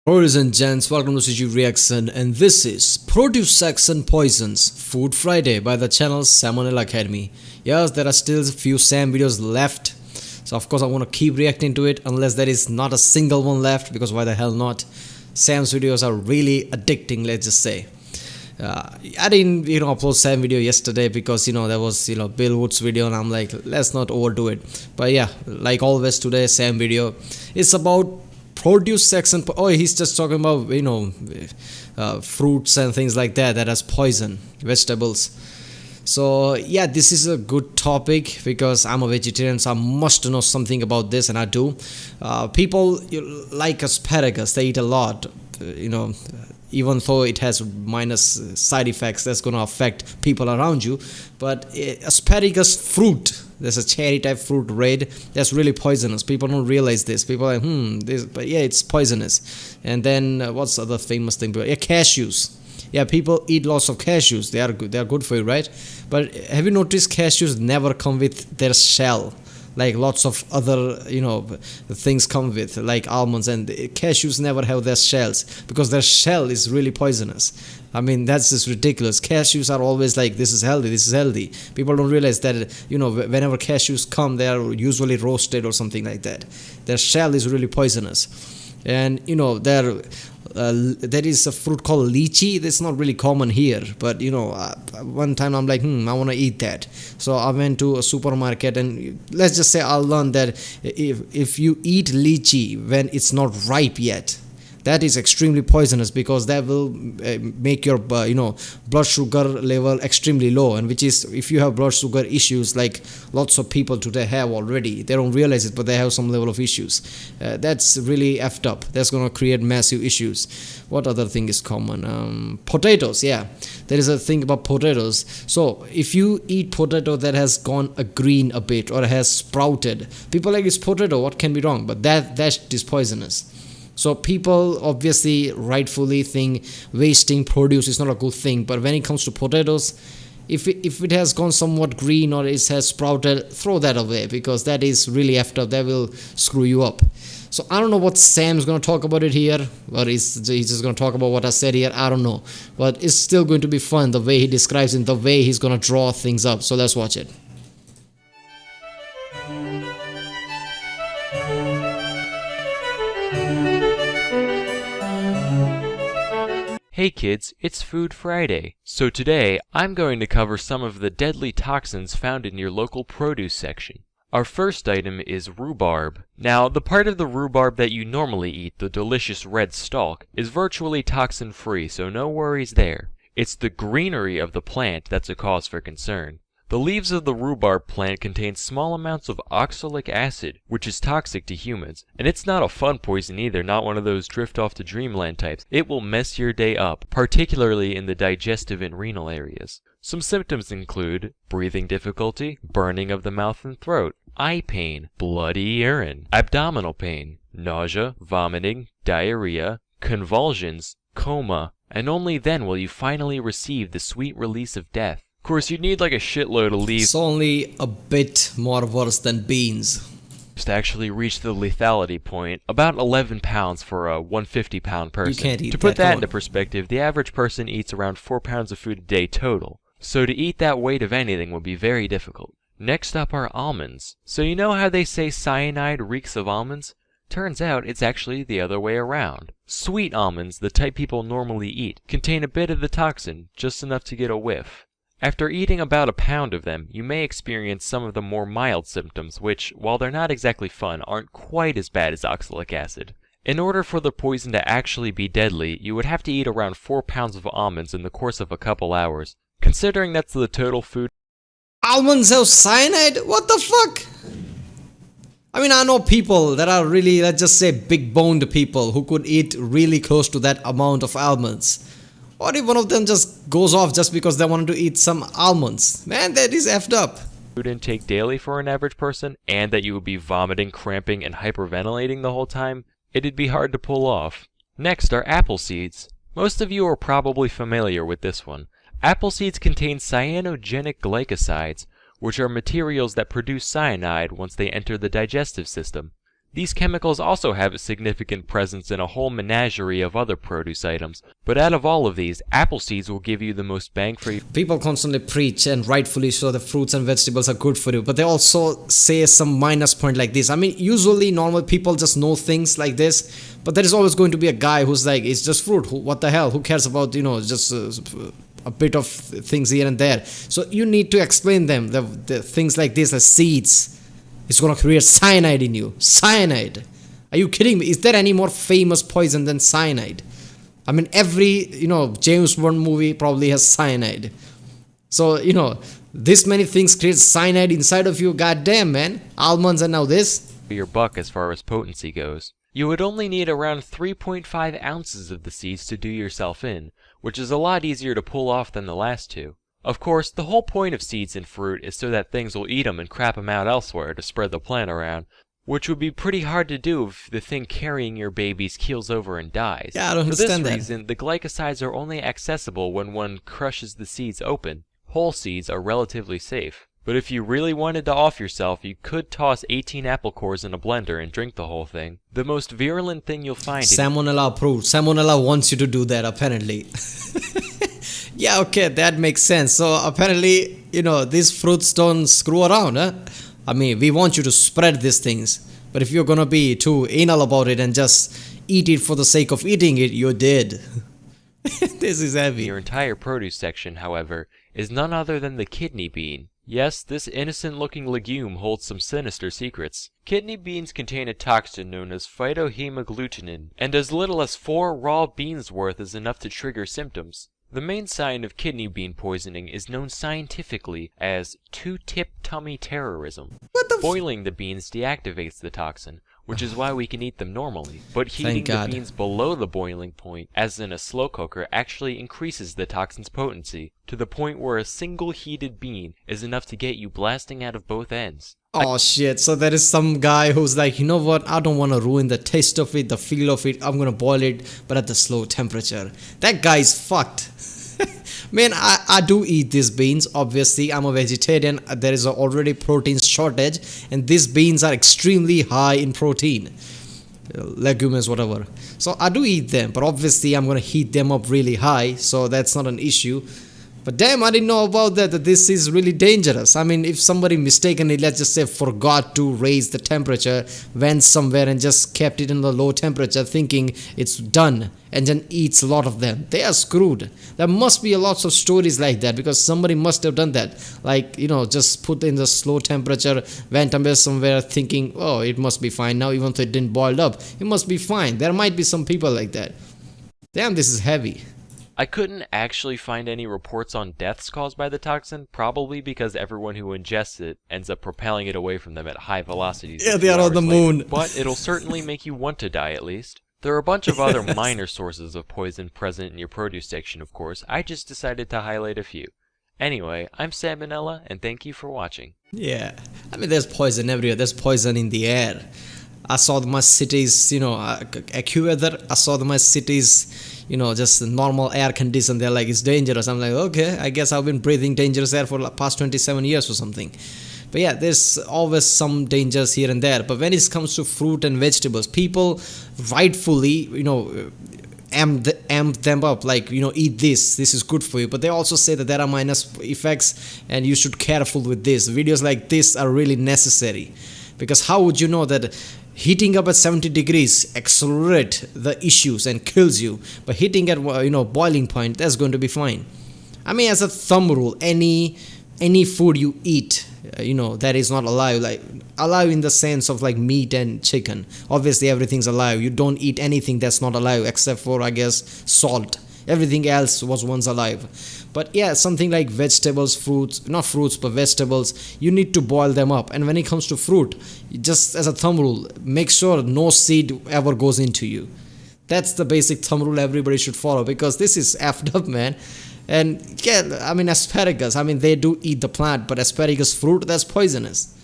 Ladies and gents, welcome to CG Reaction, and this is Produce Section Poisons Food Friday by the channel SamONella Academy. Yes, there are still a few Sam videos left, so of course I want to keep reacting to it unless there is not a single one left, because why the hell not? Sam's videos are really addicting, let's just say. I didn't upload Sam video yesterday because there was Bill Wood's video, and I'm like, let's not overdo it. But yeah, like always today Sam video is about produce section. Oh, he's just talking about fruits and things like that has poison, vegetables. So yeah, this is a good topic because I'm a vegetarian, so I must know something about this, and I do. People like asparagus, they eat a lot, even though it has minus side effects that's going to affect people around you. But asparagus fruit, there's a cherry type fruit, red, that's really poisonous. People don't realize this. People are like, this, but yeah, it's poisonous. And then what's the other famous thing? Yeah, cashews. Yeah, people eat lots of cashews. They are good for you, right? But have you noticed cashews never come with their shell? Like lots of other things come with, like almonds, and cashews never have their shells because their shell is really poisonous. I mean, that's just ridiculous. Cashews are always like, this is healthy, this is healthy. People don't realize that whenever cashews come, they are usually roasted or something like that. Their shell is really poisonous. And there is a fruit called lychee. That's not really common here, but one time I'm like, I want to eat that. So I went to a supermarket, and let's just say I learned that if you eat lychee when it's not ripe yet, that is extremely poisonous, because that will make your blood sugar level extremely low, and which is, if you have blood sugar issues like lots of people today have already, they don't realize it, but they have some level of issues. That's really effed up. That's going to create massive issues. What other thing is common? Potatoes. Yeah, there is a thing about potatoes. So if you eat potato that has gone green a bit or has sprouted, people like, it's potato, what can be wrong? But that is poisonous. So people obviously rightfully think wasting produce is not a good thing, but when it comes to potatoes, if it has gone somewhat green or it has sprouted, throw that away, because that is really effed up. That will screw you up. So I don't know what Sam's going to talk about it here, or he's just going to talk about what I said here. I don't know, but it's still going to be fun the way he describes it, the way he's going to draw things up. So let's watch it. Hey kids, it's Food Friday. So today, I'm going to cover some of the deadly toxins found in your local produce section. Our first item is rhubarb. Now, the part of the rhubarb that you normally eat, the delicious red stalk, is virtually toxin-free, so no worries there. It's the greenery of the plant that's a cause for concern. The leaves of the rhubarb plant contain small amounts of oxalic acid, which is toxic to humans. And it's not a fun poison either, not one of those drift off to dreamland types. It will mess your day up, particularly in the digestive and renal areas. Some symptoms include breathing difficulty, burning of the mouth and throat, eye pain, bloody urine, abdominal pain, nausea, vomiting, diarrhea, convulsions, coma, and only then will you finally receive the sweet release of death. Of course, you'd need like a shitload of leaves. It's only a bit more worse than beans to actually reach the lethality point, about 11 pounds for a 150-pound person. You can't eat to put that into perspective, the average person eats around 4 pounds of food a day total. So to eat that weight of anything would be very difficult. Next up are almonds. So you know how they say cyanide reeks of almonds? Turns out it's actually the other way around. Sweet almonds, the type people normally eat, contain a bit of the toxin, just enough to get a whiff. After eating about a pound of them, you may experience some of the more mild symptoms, which, while they're not exactly fun, aren't quite as bad as oxalic acid. In order for the poison to actually be deadly, you would have to eat around 4 pounds of almonds in the course of a couple hours. Considering that's the total food. Almonds have cyanide? What the fuck? I mean, I know people that are really, let's just say, big-boned people who could eat really close to that amount of almonds. What if one of them just goes off just because they wanted to eat some almonds? Man, that is effed up. Food intake daily for an average person, and that you would be vomiting, cramping, and hyperventilating the whole time, it'd be hard to pull off. Next are apple seeds. Most of you are probably familiar with this one. Apple seeds contain cyanogenic glycosides, which are materials that produce cyanide once they enter the digestive system. These chemicals also have a significant presence in a whole menagerie of other produce items, but out of all of these, apple seeds will give you the most bang for your... People constantly preach, and rightfully so, the fruits and vegetables are good for you, but they also say some minus point like this. I mean, usually normal people just know things like this, but there is always going to be a guy who's like, it's just fruit, what the hell, who cares about, just a bit of things here and there. So you need to explain them, the things like this, the seeds. It's gonna create cyanide in you. Cyanide. Are you kidding me? Is there any more famous poison than cyanide? I mean, every, James Bond movie probably has cyanide. So, this many things create cyanide inside of you. Goddamn, man. Almonds and now this. your buck as far as potency goes. You would only need around 3.5 ounces of the seeds to do yourself in, which is a lot easier to pull off than the last two. Of course, the whole point of seeds in fruit is so that things will eat them and crap them out elsewhere to spread the plant around, which would be pretty hard to do if the thing carrying your babies keels over and dies. Yeah, I don't understand that. For this reason, the glycosides are only accessible when one crushes the seeds open. Whole seeds are relatively safe. But if you really wanted to off yourself, you could toss 18 apple cores in a blender and drink the whole thing. The most virulent thing you'll find... SamONella approved. SamONella wants you to do that, apparently. Yeah, okay, that makes sense. So apparently, these fruits don't screw around, huh? I mean, we want you to spread these things. But if you're gonna be too anal about it and just eat it for the sake of eating it, you're dead. This is heavy. Your entire produce section, however, is none other than the kidney bean. Yes, this innocent-looking legume holds some sinister secrets. Kidney beans contain a toxin known as phytohemagglutinin, and as little as 4 raw beans worth is enough to trigger symptoms. The main sign of kidney bean poisoning is known scientifically as two-tip tummy terrorism. What the Boiling the beans deactivates the toxin, which is why we can eat them normally. But heating the beans below the boiling point, as in a slow cooker, actually increases the toxin's potency, to the point where a single heated bean is enough to get you blasting out of both ends. Oh shit, so there is some guy who's like, you know what, I don't want to ruin the taste of it, the feel of it, I'm gonna boil it, but at the slow temperature. That guy's fucked. Man, I do eat these beans. Obviously, I'm a vegetarian. There is already protein shortage, and these beans are extremely high in protein. Legumes, whatever. So I do eat them, but obviously I'm gonna heat them up really high, so that's not an issue. But damn, I didn't know about that this is really dangerous. I mean, if somebody mistakenly, let's just say, forgot to raise the temperature, went somewhere and just kept it in the low temperature thinking it's done, and then eats a lot of them, they are screwed. There must be lots of stories like that, because somebody must have done that. Like, just put in the slow temperature, went somewhere thinking, oh, it must be fine now, even though it didn't boil up. It must be fine. There might be some people like that. Damn, this is heavy. I couldn't actually find any reports on deaths caused by the toxin, probably because everyone who ingests it ends up propelling it away from them at high velocities. Yeah, they are on the moon. But it'll certainly make you want to die, at least. There are a bunch of other minor sources of poison present in your produce section, of course. I just decided to highlight a few. Anyway, I'm SamONella, and thank you for watching. Yeah, I mean, there's poison everywhere. There's poison in the air. I saw my cities, AccuWeather. I saw my cities, just normal air condition. They're like, it's dangerous. I'm like, okay, I guess I've been breathing dangerous air for the past 27 years or something. But yeah, there's always some dangers here and there. But when it comes to fruit and vegetables, people rightfully, amp them up, like, eat this is good for you. But they also say that there are minus effects and you should careful with this. Videos like this are really necessary, because how would you know that heating up at 70 degrees accelerate the issues and kills you, but heating at boiling point, that's going to be fine. I mean, as a thumb rule, any food you eat, that is not alive, like alive in the sense of like meat and chicken. Obviously everything's alive. You don't eat anything that's not alive except for, I guess, salt. Everything else was once alive. But yeah, something like vegetables, fruits, not fruits but vegetables, you need to boil them up. And when it comes to fruit, just as a thumb rule, make sure no seed ever goes into you. That's the basic thumb rule everybody should follow, because this is effed up, man. And yeah, I mean, asparagus, they do eat the plant, but asparagus fruit, that's poisonous.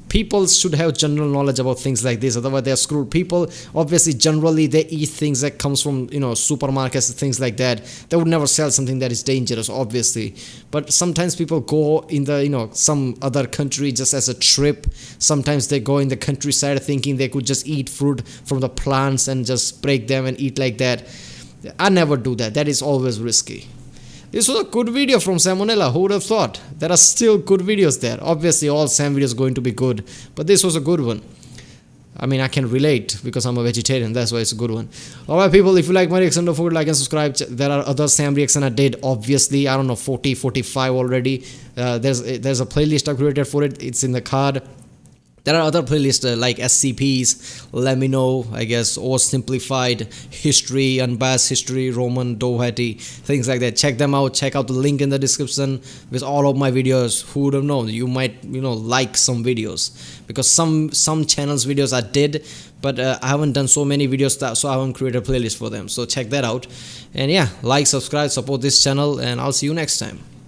people should have general knowledge about things like this, otherwise they're screwed. People obviously generally they eat things that comes from supermarkets and things like that. They would never sell something that is dangerous, obviously. But sometimes people go in the some other country just as a trip. Sometimes they go in the countryside thinking they could just eat fruit from the plants and just break them and eat like that. I never do that. That is always risky. This was a good video from SamONella. Who would have thought? There are still good videos there. Obviously, all Sam videos are going to be good, but this was a good one. I mean, I can relate because I'm a vegetarian. That's why it's a good one. Alright, people, if you like my reaction to food, like and subscribe. There are other Sam reaction I did. Obviously, I don't know, 40, 45 already. There's a playlist I created for it. It's in the card. There are other playlists like SCPs, Let Me Know, I guess, or Simplified, History, Unbiased History, Roman, Doherty, things like that. Check them out. Check out the link in the description with all of my videos. Who would have known? You might, like some videos, because some channels videos I did, but I haven't done so many videos, so I haven't created a playlist for them. So check that out. And yeah, like, subscribe, support this channel, and I'll see you next time.